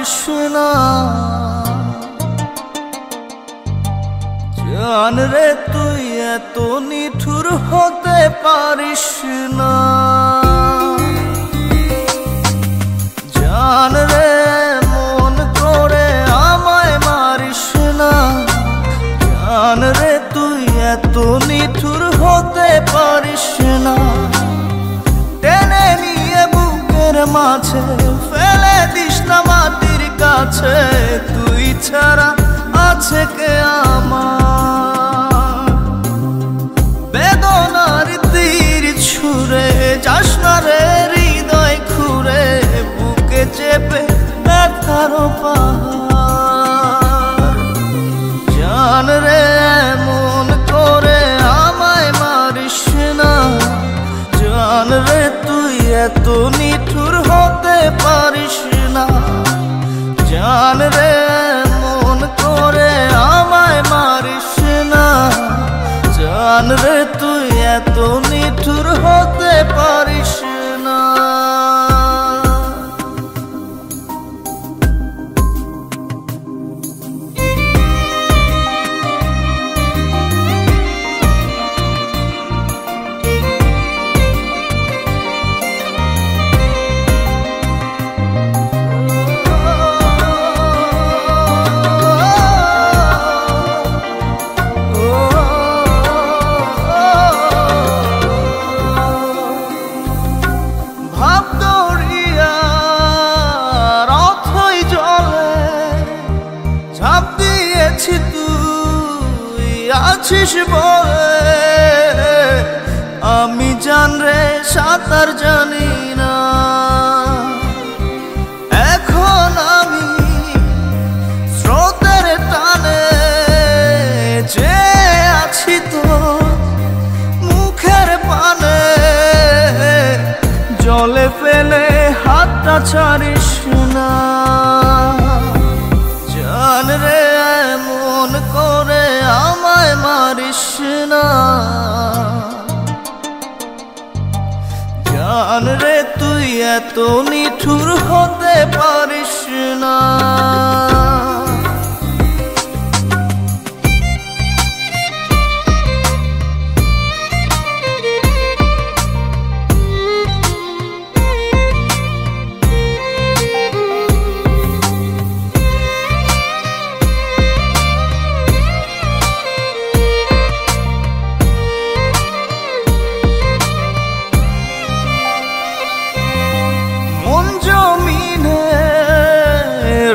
পারিস না। জান রে তুই এত নিঠুর হতে পারিস না। জান রে মন করে আমায় মারিস না। জান রে তুই এত নিঠুর হতে পারিস না। টেনে নিয়ে বুকের মাঝে ফেলে দিস না মাটির কাছে। তুই ছাড়া আছে কে আমার? বেদনার তীর ছুঁড়ে যাস না রে হৃদয় খুঁড়ে। বুকে চেপে ব্যথার পাহাড়। জান রে মন করে আমায় মারিস না। জান রে তুই এত নিঠুর হতে পারিস না। জান রে মন করে আমায় মারিস না। জান রে তুই এত নিঠুর হতে পারিস না। তুই আছিস বলে আমি জান রে সাঁতার জানি না। এখন আমি স্রোতের টানে যে আছি তো মুখের পানে। জলে ফেলে হাতটা ছাড়িস না। জান রে মন করে আমায় মারিস না। জান রে তুই এত নিঠুর হতে পারিস না।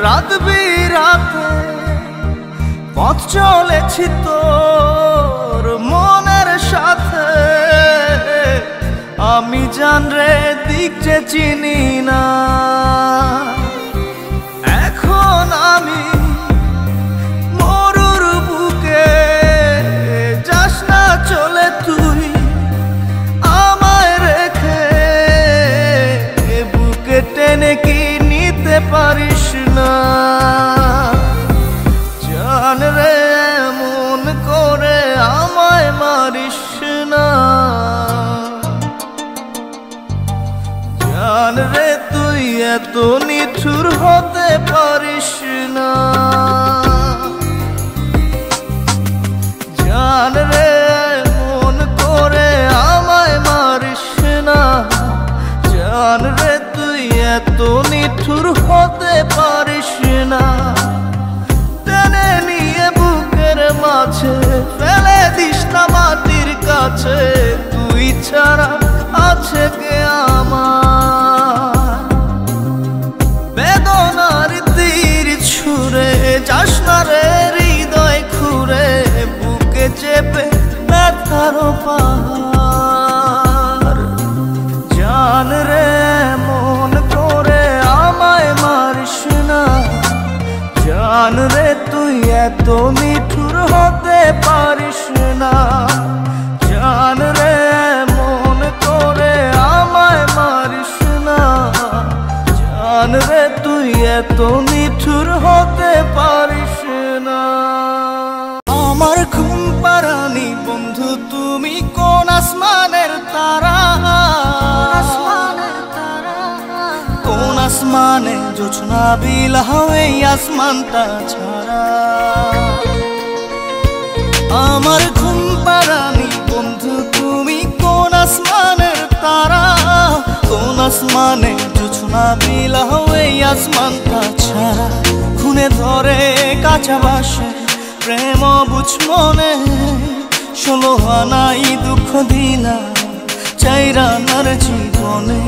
রাত বিরাতে পথ চলেছি তোর মনের সাথে। আমি জান রে দিক যে চিনি না। এখন আমি মরুর বুকে যাস না চলে তুই আমায় রেখে। বুকে টেনে কি নিতে পারিস না? জান রে মন করে আমায় মারিস না। জান রে তুই এত নিঠুর হতে পারিস না। জান রে মন করে আমায় মারিস না। জান রে তুই এত নিঠুর হতে পারিস না। টেনে নিয়ে বুকের মাঝে ফেলে দিস না মাটির কাছে। তুই ছাড়া আছে কে আমার? বেদনার তীর ছুঁড়ে যাস না রে হৃদয় খুঁড়ে। বুকে চেপে ব্যথার পাহাড়। জান রে মন করে আমায় মারিস না। জান রে তুই এত নিঠুর হতে পারিস না। জান রে মন করে আমায় মারিস না। জান রে তুই এত নিঠুর হতে পারিস না। আমার ঘুম পাড়ানি বন্ধু তুমি কোন আসমানের তারা? কোন আসমানে জোছনা বিলাও এই আসমানটা ছাড়া। আমার ঘুম পাড়ানি বন্ধু তুমি কোন আসমানের তারা, কোন আসমানে জোছনা বিলাও এই আসমানটা ছাড়া। খুনে ধরে কাঁচা বাসে প্রেম বুঝ মনে, 16 আনাই দুঃখ দিলা চাইরা নার জীবনে।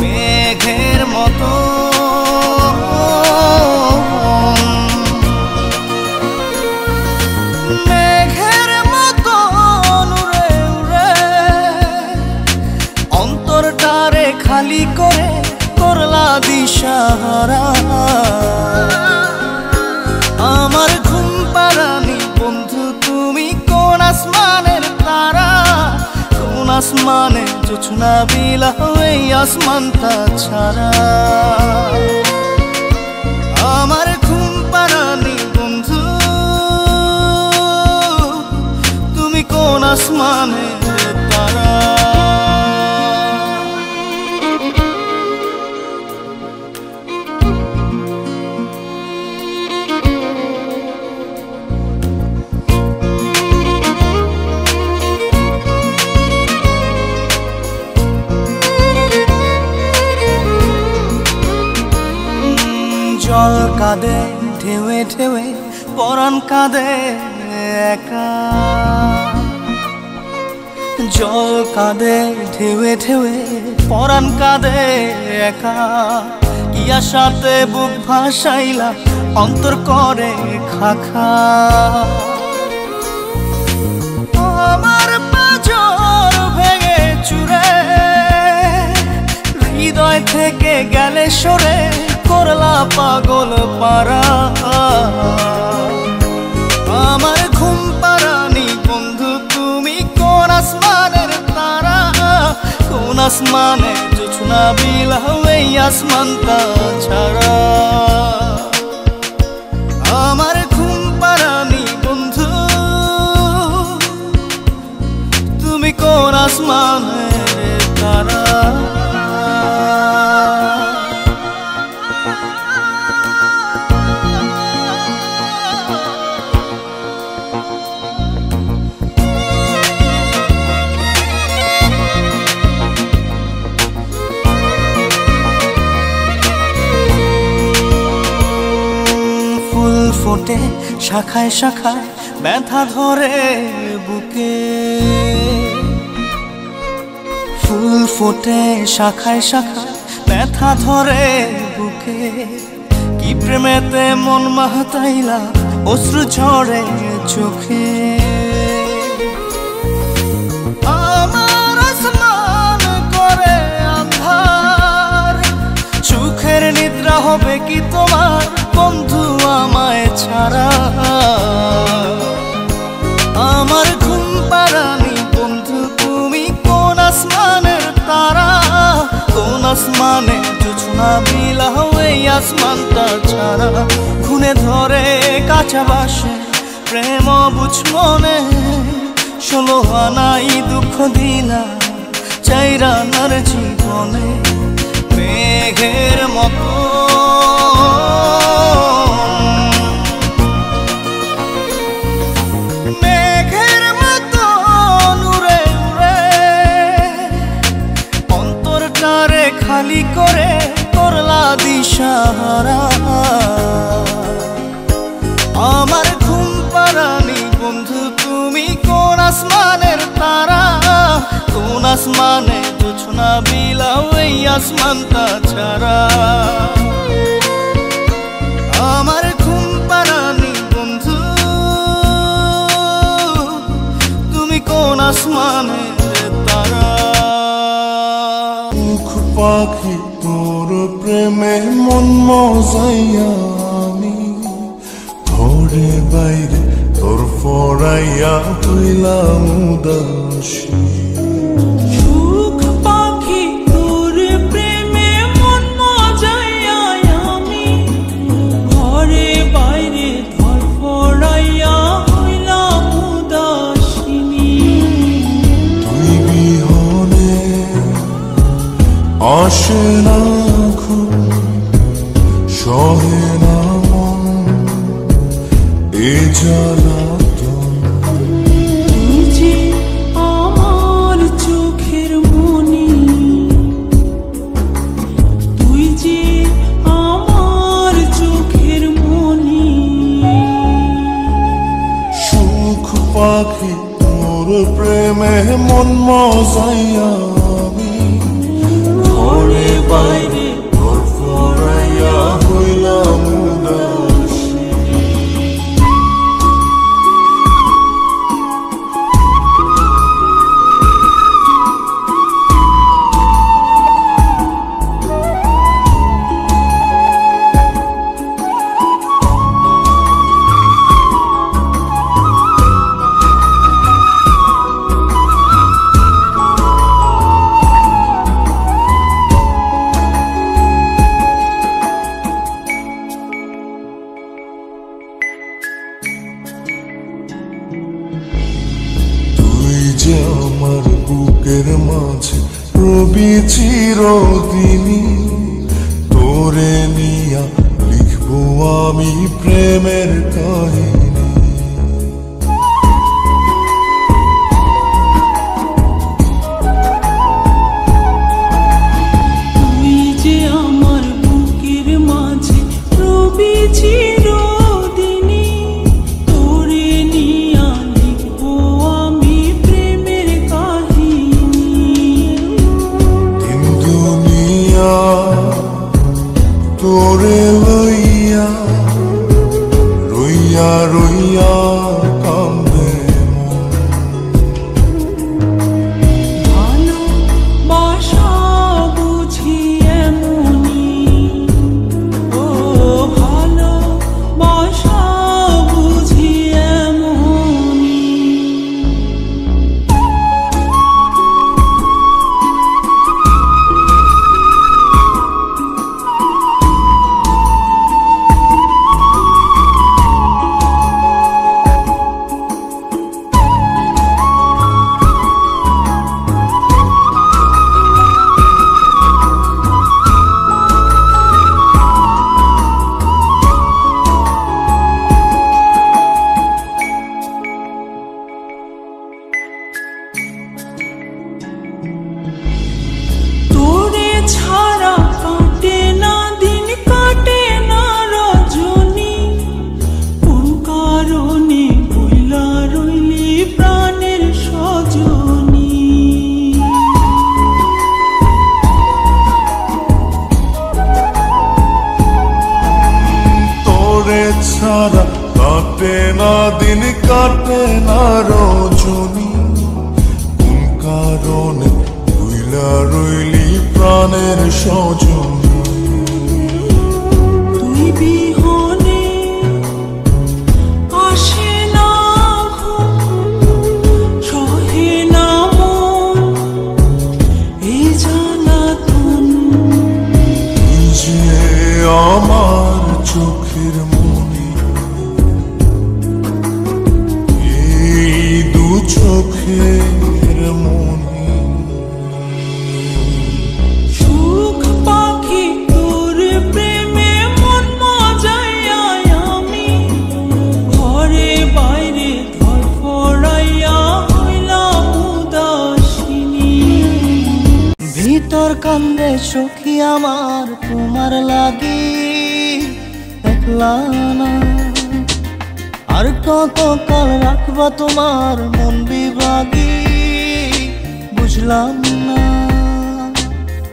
মেঘের মতো মেঘের মতো উড়ে উড়ে অন্তরটারে খালি করে করলা দিশাহারা। আমার ঘুম পাড়ানি বন্ধু তুমি কোন আসমানের তারা, কোন আসমানে জোছনা বিলাও এই আসমানটা ছাড়া। আমার ঘুম পাড়ানি বন্ধু তুমি কোন আসমানের তারা। জল কাঁদে ঢেউে ঢেউে পরাণ কাঁদে একা, জল কাঁদে ঢেউে ঢেউে পরাণ কাঁদে একা। কি আশাতে বুক ভাসাইলা অন্তর করে খাখা। আমার পাঁজর ভেঙে চুরে হৃদয় থেকে গেলে সরে করলা পাগল পারা। আমার ঘুম পাড়ানি বন্ধু তুমি কোন আসমানের তারা, কোন আসমানে জোছনা বিলাও এই আসমানটা ছাড়া। আমার ঘুম পাড়ানি বন্ধু তুমি কোন আসমানের তারা। ফোটে শাখায় শাখায় ব্যথা ধরে বুকে, ফুল ফোটে শাখায় শাখায় ব্যথা ধরে বুকে। কি প্রেমেতে মন মাতাইলা অশ্রু ঝরে চোখে। আমার আসমান করে আন্ধার, সুখের নিদ্রা হবে কি তোমার বন্ধু আমায় ছাড়া। আমার ঘুম পাড়ানি বন্ধু তুমি কোন আসমানের তারা, কোন আসমানে জোছনা বিলাও এই আসমানটা ছাড়া। খুনে ধরে কাঁচা বাসে প্রেম বুঝ মনে, 16 আনাই দুঃখ দিলা চাইরা নার জীবনে। মেঘের মতো মেঘের মতো উড়ে উড়ে অন্তরটারে খালি করে করলা দিশাহারা। আমার ঘুম পাড়ানি বন্ধু তুমি কোন আসমানের তারা, কোন আসমানে জোছনা বিলাও এই আসমানটা ছাড়া। আমার ঘুম পাড়ানি বন্ধু তুমি কোন আসমানের তারা। মুখ পাখি তোর প্রেমে মন মজাইয়া আমি, ঘরে বাইরে তোর ফরাইয়া হইলাম উদাসী। সুখ পাখি তোর প্রেমে মন মজাইয়া আমি, ঘরে বাইরে ধর ফরাইয়া হইলাম উদাসিনী। তুই বিহনে আসে না ঘুম, সহে না মন এ জ্বালাতন। তুই যে আমার চোখের মনি, তুই যে আমার চোখের মনি। সুখ পাখি তোর প্রেমে মন মজাইয়া আমি ঘরে বাইরে তোর ফরাইয়া হইলাম উদাসী। যে আমার বুকের মাঝে রবি চিরদিনী, তোরে নিয়া লিখবো আমি প্রেমের কাহিনী। তুই যে আমার বুকের মাঝে রবি চিরদিনী, তোরে নিয়া লিখবো আমি প্রেমের কাহিনী। দিন দুনিয়া তোরে লইয়া রইয়া রইয়া কান্দে মন। ভালোবাসা বুঝি এমনি, ও ভালোবাসা বুঝি এমনি। তোরে ছাড়া কাটে না দিন, কাটে না রজনী। কোন কারণে বইলা রইলি প্রাণের সজনী। তোরে ছাড়া কাটে না দিন, কাটে না রজনী। কোন কারণে ভুইলা রইলি প্রাণের সজনী। তুই বিহনে আসে না ঘুম, সহে না মন এই জ্বালাতন। তুই যে আমার চোখের মনি, এই দু চোখের মনি। সুখ পাখি তোর প্রেমে মন মজাইয়া আমি ঘরে বাইরে ধরফরাইয়া হইলাম উদাসিনী। ভিতর কান্দে সখী আমার তোমার লাগি, একলা না আর কত কাল রাখবা তোমার মন বিভাগী, বুঝলাম না।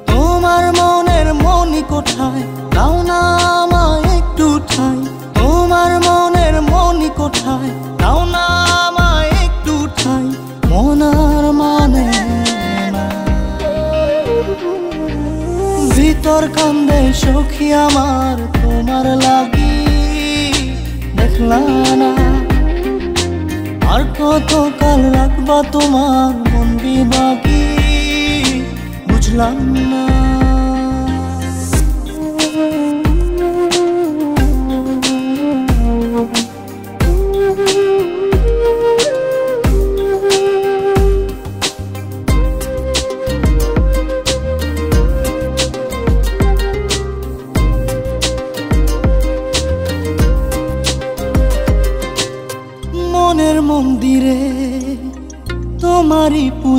তোমার মনের মনি কোথায়, দাও না আমায় একটু ঠাই। তোমার মনের মনি কোথায়, দাও না আমায় একটু ঠাই। মন আর মানে না, ভিতর কান্দে সখী আমার তোমার লাগি, দেখলা না আর কত কাল রাখবা তোমার মন বিভাগী, বুঝলাম না।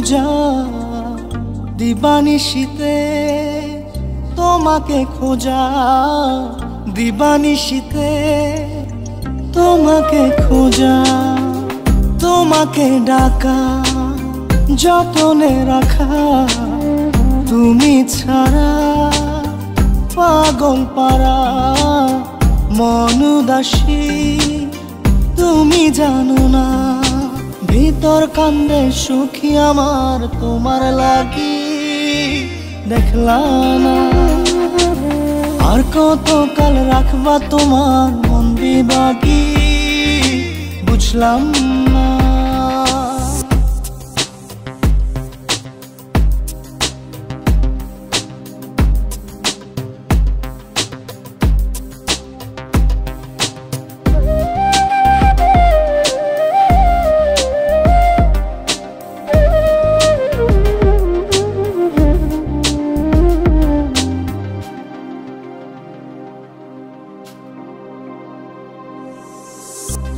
খোঁজা দিবানিশীতে তোমাকে খোঁজা দিবানিশীতে তোমাকে খোঁজা তোমাকে ডাকা যতনে রাখা তুমি ছাড়া পাগল পারা মন উদাসী তুমি জানো না ভিতর কান্দে সুখী আমার তোমার লাগি দেখলা না আর কত কাল রাখবা তোমার মন বিভাগী বুঝলাম না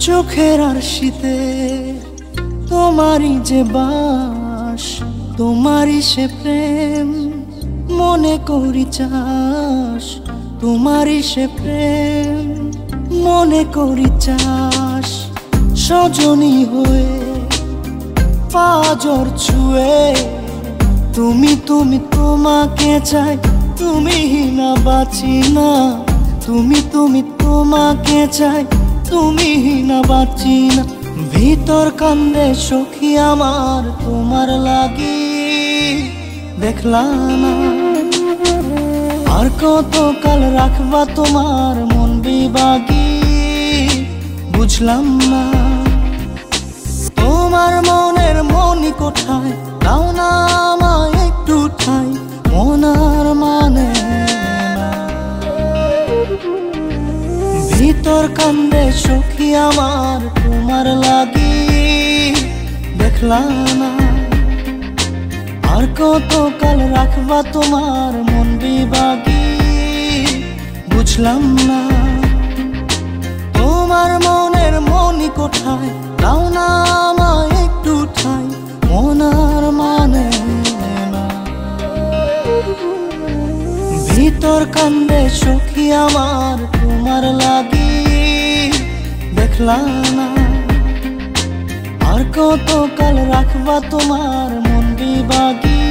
চোখের আরশিতে তোমারই যে বাস তোমারই সে প্রেম মনে করি চাস তোমারই সে প্রেম মনে করি চাস সজনী হয়ে পাজর ছুঁয়ে তুমি তুমি তোমাকে চাই তুমি না বাঁচি না তুমি তুমি তোমাকে চাই তুমি না বাঁচি না ভিতর কান্দে সখী আমার তোমার লাগি দেখলা না আর কত কাল রাখবা তোমার মন বিভাগী বুঝলাম না তোমার মনের মনি কোঠায় দাও না আমায় একটু ঠাই মনার মানে ভিতর কান্দে সখী আমার তোমার লাগি দেখলা না আর কত কাল রাখবা তোমার মন বিভাগী বুঝলাম না তোমার মনের মনি কোঠায় দাও না আমায় একটু ঠাই মনার মানে না ভিতর কান্দে সখী আমার তোমার লাগি দেখলা না আর কত কাল রাখবা তোমার মন বিভাগী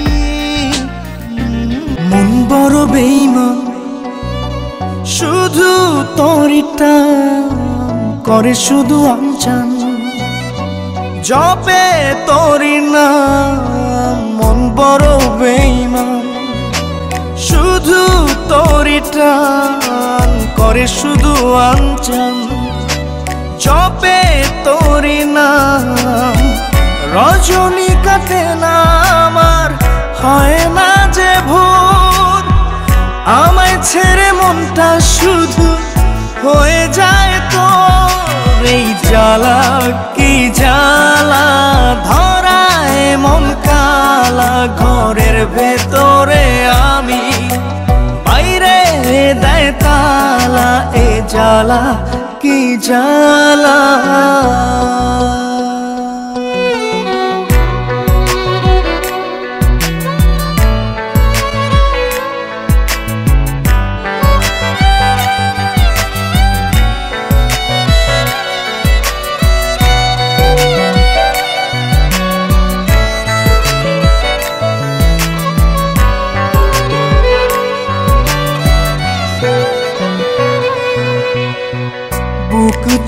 মন বড় বেঈমান শুধু তোরিটা করে শুধু আনচান জপে তোরি নাম মন বড় বেঈমান শুধু তোরি টান করে শুধু আনচান জপে তোরি নাম রজনী কাটে না আমার হয় না যে ভোর আমায় ছেড়ে মনটা শুধু হয়ে যায় তোর এই জ্বালা কি জ্বালা ধরায় মন কালা ঘরের ভেতরে আমি বাইরে দেয় তালা এ জ্বালা কি জ্বালা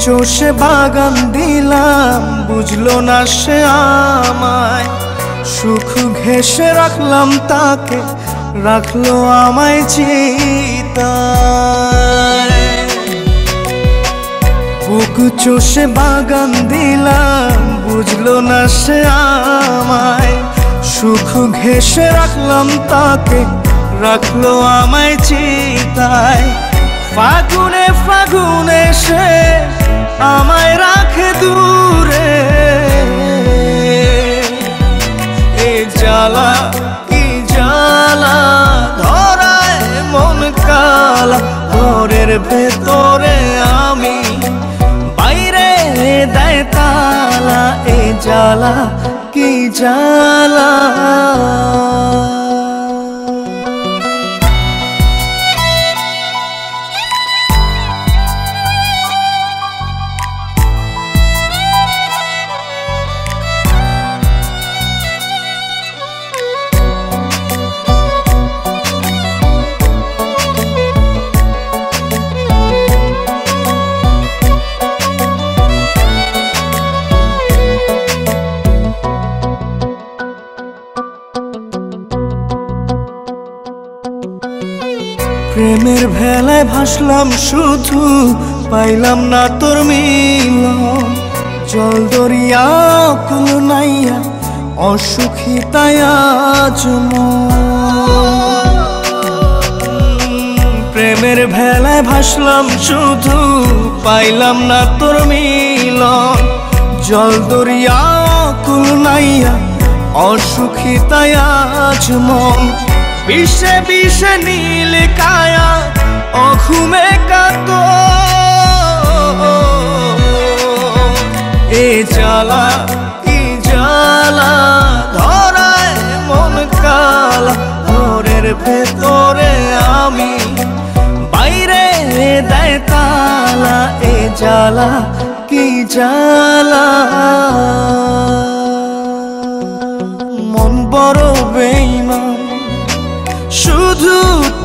চষে বাগান দিলাম বুঝলো না সে আমায় সুখ ঘেঁষে রাখলাম তাকে রাখলো আমায় চিতায় বুক চষে বাগান দিলাম বুঝলো না সে আমায় সুখ ঘেঁষে রাখলাম তাকে রাখলো আমায় চিতায় ফাগুনে ফাগুনে সে আমায় রাখে দূরে এ জ্বালা কি জ্বালা ধরায় মন কালা ঘরের ভেতরে আমি বাইরে দেয় তালা এ জ্বালা কি কি জ্বালা। প্রেমের ভেলায় ভাসলাম শুধু, পাইলাম না তোর মিলন। জল দরিয়া কুল নাইয়া অসুখী তাই আজ প্রেমের ভেলায় ভাসলাম শুধু, পাইলাম না তোর মিলন। জল দরিয়া কুল নাইয়া অসুখী তাই আজ মন। বিষে বিষে নীল কায়া অঘুমে কাত, এ জ্বালা কি জ্বালা ধরায় মন কালা। ঘরের ভেতরে আমি, বাইরে দেয় তালা, এ জ্বালা কি জ্বালা। মন বড় বেঈমান, শুধু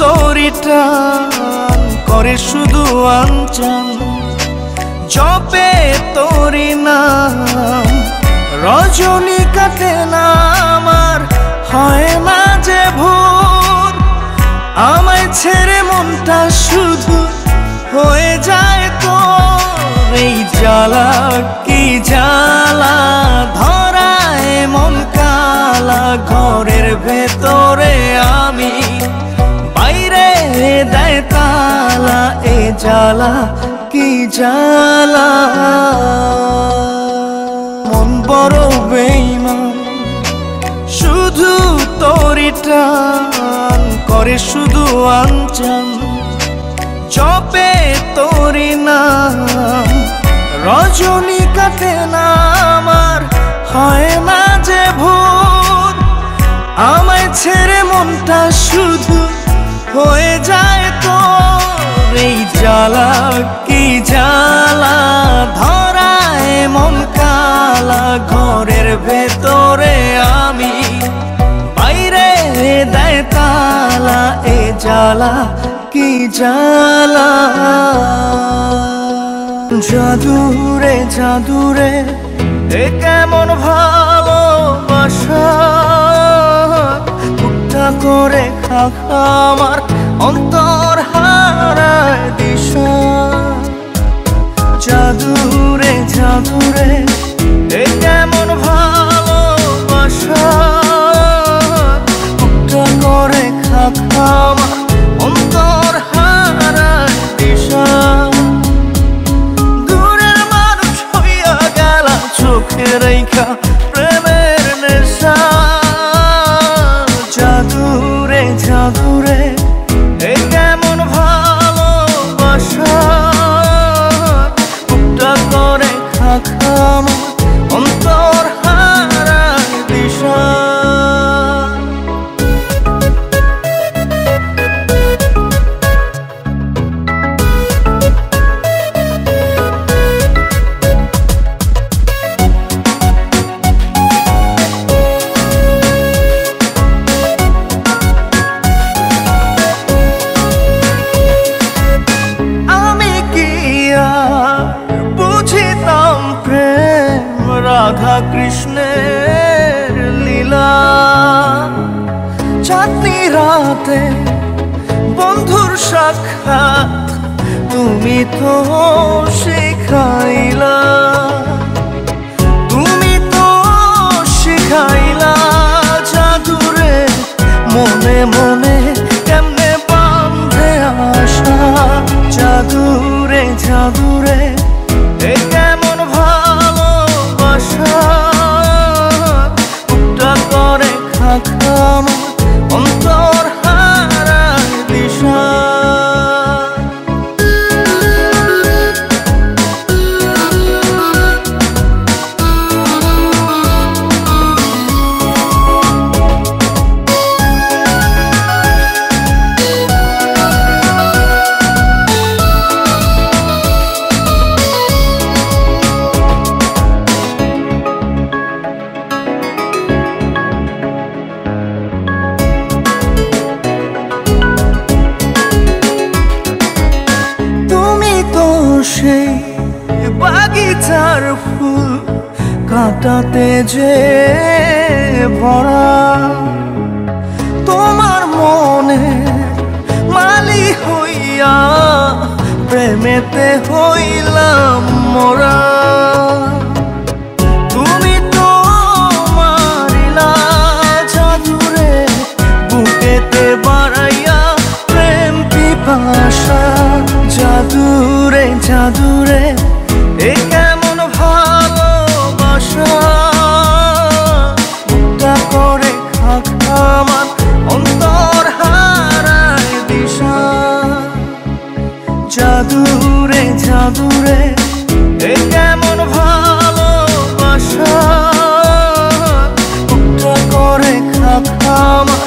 তোরি টান করে শুধু আনচান। জপে তোরি নাম রজনী কাটে না আমার, হয় না যে ভোর। আমায় ছেড়ে মনটা শুধু হয়ে যায় তোর। এই জ্বালা কি জ্বালা ধরায় মন কালা। ঘরের ভেতরে আমি, বাইরে দেয় তালা, এ জ্বালা কি জ্বালা। মন বড় বেঈমান, শুধু তোরি টান করে শুধু আনচান। জপে তোরি নাম রজনী কাটে না আমার, হয় না যে ভোর। আমায় ছেড়ে মনটা শুধু হয়ে যায় তোর। এই জ্বালা কি জ্বালা ধরায় মন কালা। ঘরের ভেতরে আমি, বাইরে দেয় তালা, এ জ্বালা কি জ্বালা। জাদুরে জাদুরে এ কেমন ভালোবাসা, উঠা করে খাখা আমার অন্তর হারায় দিশা। জাদুরে জাদুরে এ কেমন ভালোবাসা, উঠা করে খাখা আমার অন্তর হারায় দিশা। দূরের মানুষ হইয়া গেলা চোখে রেখা প্রেমের নেশা। জাদুরে জাদুরে এ কেমন ভালোবাসা, উঠা করে খাখা আমার অন্তর হারায় দিশা। রাধা কৃষ্ণের লীলা, চাঁদনি রাতে বন্ধুর সাক্ষাৎ তুমি তো শিখাইলা। তুমি তো শিখাইলা জাদুরে মনে মনে কেমনে বাঁধে আশা। জাদুরে জাদুরে এ কেমন ভালোবাসা, উঠা করে খাখা অন্তর হারায় দিশা। ফুল কাঁটাতে যে ভরা তোমার মনে মালি হইয়া প্রেমেতে হইলাম মোরা তুমি তো মারিলা জাদুরে বুকেতে বাড়াইয়া প্রেম পিপাসা জাদুরে জাদুরে এ কেমন ভালোবাসা মুক্তা করে খাখামান অন্তর হারায় দিশা জাদুরে জাদুরে এ কেমন ভালোবাসা মুক্তা করে খাখামান